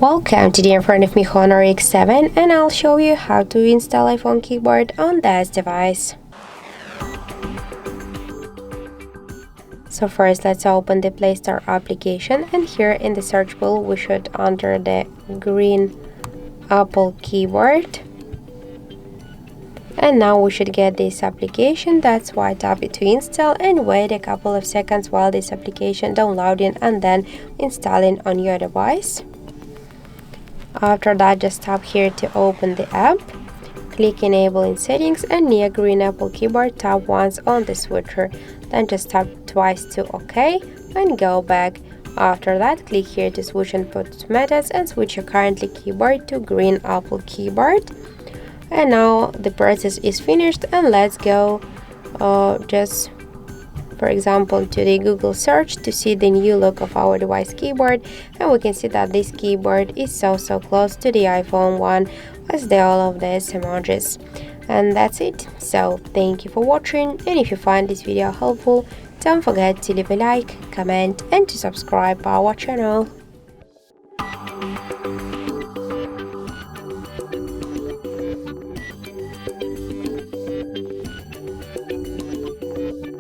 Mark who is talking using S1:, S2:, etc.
S1: Welcome, today in front of me Honor X7 and I'll show you how to install iPhone keyboard on this device. So first let's open the Play Store application, and here in the search bar we should enter the green Apple keyboard. And now we should get this application. That's why tap it to install and wait a couple of seconds while this application downloading and then installing on your device. After that, just tap here to open the app, click enable in settings, and near green Apple keyboard tap once on the switcher, then just tap twice to OK and go back. After that, click here to switch input methods and switch your currently keyboard to green Apple keyboard. And now the process is finished, and let's go just for example to the Google search to see the new look of our device keyboard, and we can see that this keyboard is so close to the iPhone one as all of these emojis. And that's it. So thank you for watching, and if you find this video helpful, don't forget to leave a like, comment and to subscribe our channel.